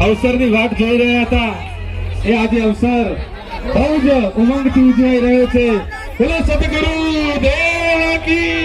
અવસરની વાટ જોઈ રહ્યા હતા એ આજે અવસર બહુ જ ઉમંગથી ઉજવાઈ રહ્યો છે. બોલો સદગુરુ દેવ કી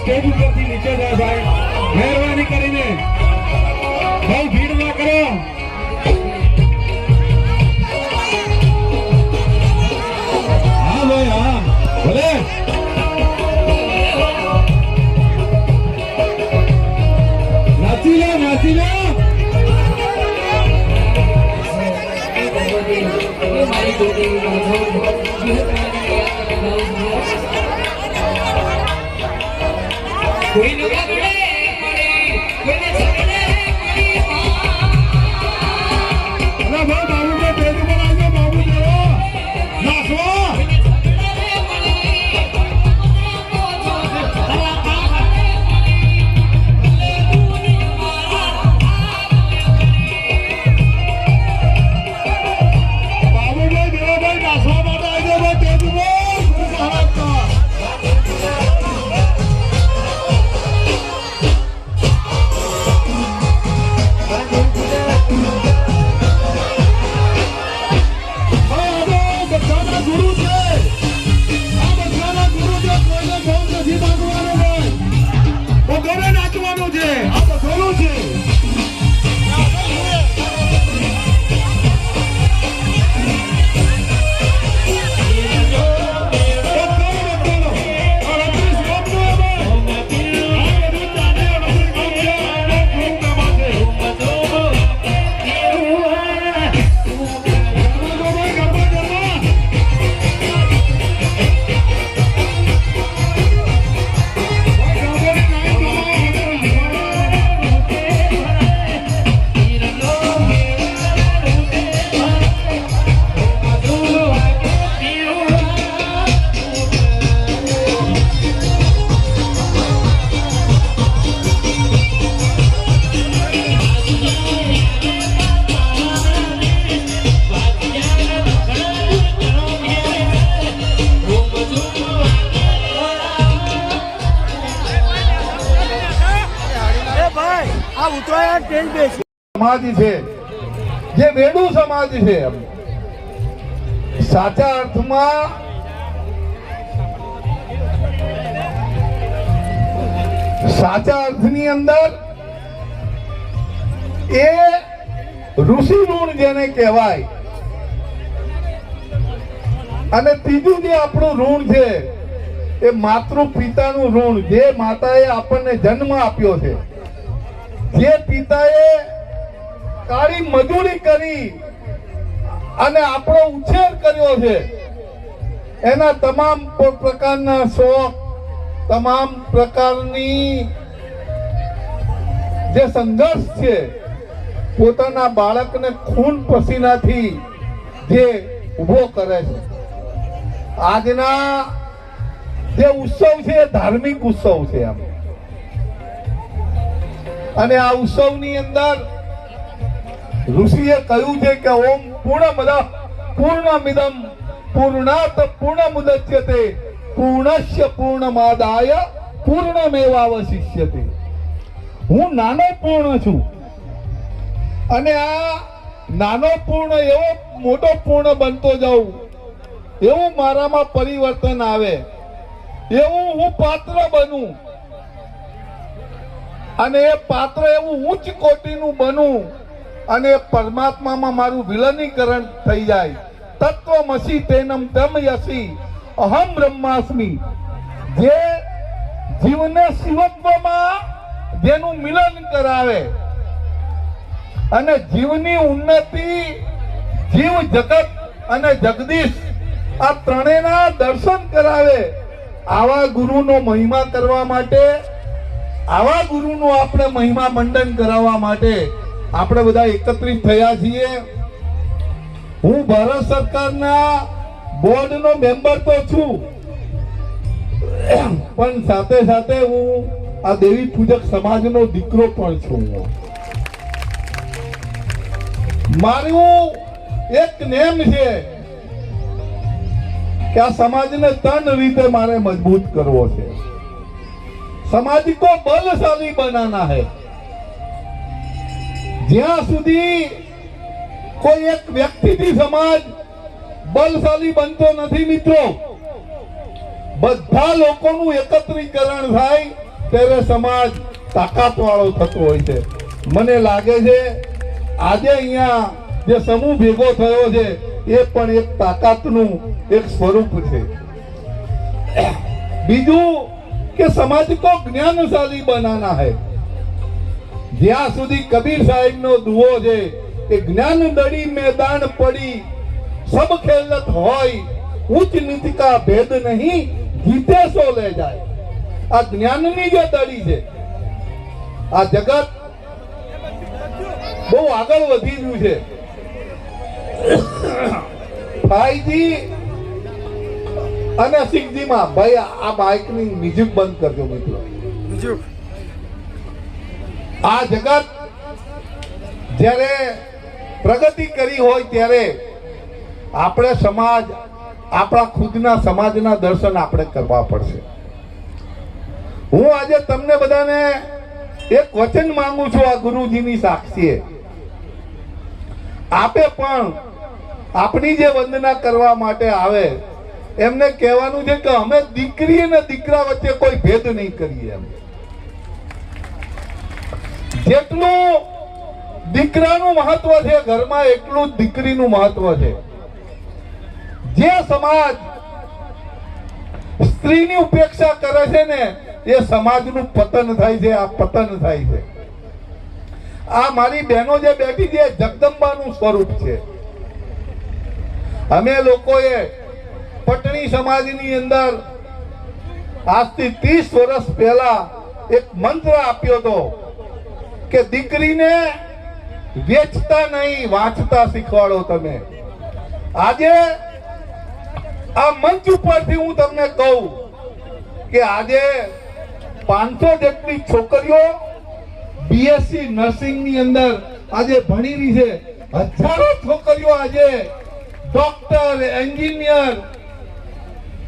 સ્ટેજ ઉપરથી નીચે જાય ભાઈ, મહેરબાની કરીને બહુ ભીડ ના કરો. હા ભાઈ હા ભલે નાચી લો નાચી લો. કોઈ નુગા ગડે પડી કોઈને છગડે પડી અરે ભાઈ બાબુ કે પેટ ઉપર આવજો બાબુ દેવો નાચો સમાધિ છે જે વેદુ સમાધિ છે. સાચા અર્થમાં સાચા અર્થની અંદર એ ઋષિ ઋણ જેને કહેવાય. અને ત્રીજું જે આપણું ઋણ છે એ માતૃ પિતાનું ઋણ, જે માતાએ આપણને જન્મ આપ્યો છે, જે પિતાએ કાળી મજૂરી કરી અને આપણો ઉછેર કર્યો છે, એના તમામ પ્રકારના શોખ, તમામ પ્રકારની જે સંઘર્ષ છે, પોતાના બાળકને ખૂન પસીનાથી જે ઉભો કરે છે. આજના જે ઉત્સવ છે એ ધાર્મિક ઉત્સવ છે આમ. અને આ ઉત્સવની અંદર ઋષિએ કહ્યું છે કે ઓમ પૂર્ણમદ પૂર્ણમિદમ પૂર્ણાત પૂર્ણમુદચ્યતે પૂર્ણસ્ય પૂર્ણમાદાય પૂર્ણમેવાવશિષ્યતે. હું નાનો પૂર્ણ છું અને આ નાનો પૂર્ણ એવો મોટો પૂર્ણ બનતો જાઉં, એવું મારામાં પરિવર્તન આવે, એવું હું પાત્ર બનું અને એ પાત્ર એવું ઉચ્ચ કોટીનું બનું અને પરમાત્મામાં મારું વિલીનીકરણ થઈ જાય. તત્વમસી તેનમ તમ યસી અહમ બ્રહ્માસ્મિ જે જીવને શિવત્વમાં જેનું મિલન કરાવે અને જીવની ઉન્નતિ, જીવ જગત અને જગદીશ આ ત્રણેયના દર્શન કરાવે, આવા ગુરુનો મહિમા કરવા માટે, આવા ગુરુનો આપણે મહિમા મંડન કરાવવા માટે આપણે બધા એકત્રિત થયા છીએ. હું ભારત સરકારના બોર્ડનો મેમ્બર તો છું, પણ સાથે સાથે હું આ દેવી પૂજક સમાજનો દીકરો પણ છું. મારું એક નેમ છે કે આ સમાજને 3 રીતે મારે મજબૂત કરવો છે. समाज को बलशाली बनाना है. જ્યાં સુધી કોઈ એક વ્યક્તિથી સમાજ બલશાલી બનતો નથી મિત્રો, બધા લોકોનું એકત્રીકરણ થાય ત્યારે સમાજ તાકાતવાળો થતો હોય છે. મને લાગે છે આજે અહીંયા જે સમૂહ ભેગો થયો છે એ પણ એક તાકાતનું એક સ્વરૂપ છે. બીજું કે समाज को ज्ञानशाली बनाना है. જ્યાં સુધી કબીર સાહેબ નો દુઓ છે કે જ્ઞાન દડી મેદાન પડી સબ ખેલત હોય, ઉચ્ચ નીચ કા ભેદ નહીં, જીતે સો લે જાય. આ જ્ઞાનની જે દડી છે, આ જગત બહુ આગળ વધી રહ્યું છે. 5G અને 6G માં ભાઈ આ બાઇકની મ્યુઝિક બંધ કરજો મિત્રો. આ જગત જ્યારે પ્રગતિ કરી હોય ત્યારે આપણે સમાજ, આપણા ખુદના સમાજના દર્શન આપણે કરવા પડશે. હું આજે તમને બધાને એક વચન માંગુ છું આ ગુરુજીની સાક્ષીએ. આપે પણ આપણી જે વંદના કરવા માટે આવે એમને કહેવાનું છે કે અમે દીકરી અને દીકરા વચ્ચે કોઈ ભેદ નહીં કરીએ. જેટલું દીકરાનું મહત્વ છે ઘરમાં એટલું જ દીકરીનું મહત્વ છે. જે સમાજ સ્ત્રીની ઉપેક્ષા કરે છે ને એ સમાજનું પતન થાય છે. આ પતન થાય છે. આ મારી બહેનો જે બેઠી છે જગદંબાનું સ્વરૂપ છે. અમે લોકોએ પટણી સમાજની અંદર આજથી 30 વર્ષ પહેલા એક મંત્ર આપ્યો હતો કે દીકરીને વેચતા નહીં, વાંચતા શીખવાડો તમે. આજે આ મંચ ઉપરથી હું તમને કહું કે આજે 500 જેટલી છોકરીઓ બીએસસી નર્સિંગ ની અંદર આજે ભણી રહી છે. હજારો છોકરીઓ આજે ડોક્ટર, એન્જિનિયર,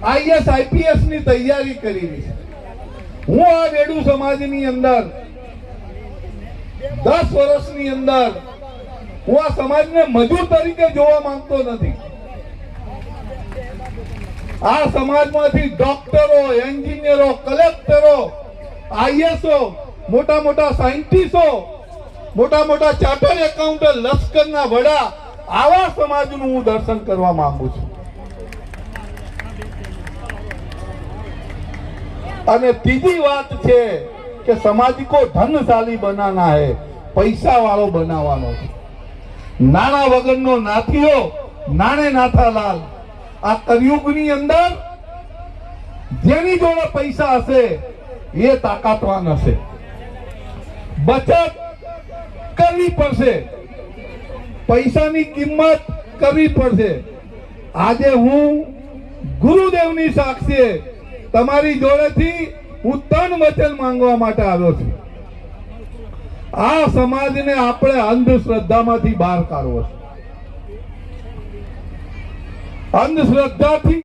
આઈએસ, આઈપીએસ ની તૈયારી કરી રહી છે. હું આ વેડુ સમાજની અંદર 10 વર્ષની અંદર હું આ સમાજને મજૂર તરીકે જોવા માંગતો નથી. આ સમાજમાંથી ડોક્ટરો, એન્જિનિયરો, કલેક્ટરો, આઈએસઓ, મોટા મોટા સાયન્ટિસ્ટો, મોટા મોટા ચાર્ટર્ડ એકાઉન્ટન્ટ, લશ્કરના વડા, આવા સમાજનું હું દર્શન કરવા માંગુ છું. અને ત્રીજી વાત છે કે સમાજ को धनशाली बनाना है, પૈસા વાળો બનાવવાનો છે. નાણા વગરનો નાથીઓ, નાણે નાથાલાલ. આ કળિયુગની અંદર જેની જોડે પૈસા હશે એ તાકાતવાન હશે. બચત કરવી પડશે, પૈસાની કિંમત કરવી પડશે. આજે હું ગુરુદેવની સાક્ષીએ તમારી જોડેથી હું 3 વચન માંગવા માટે આવ્યો છું. આ સમાજને આપણે અંધશ્રદ્ધામાંથી બહાર કાઢવો છે. અંધશ્રદ્ધાથી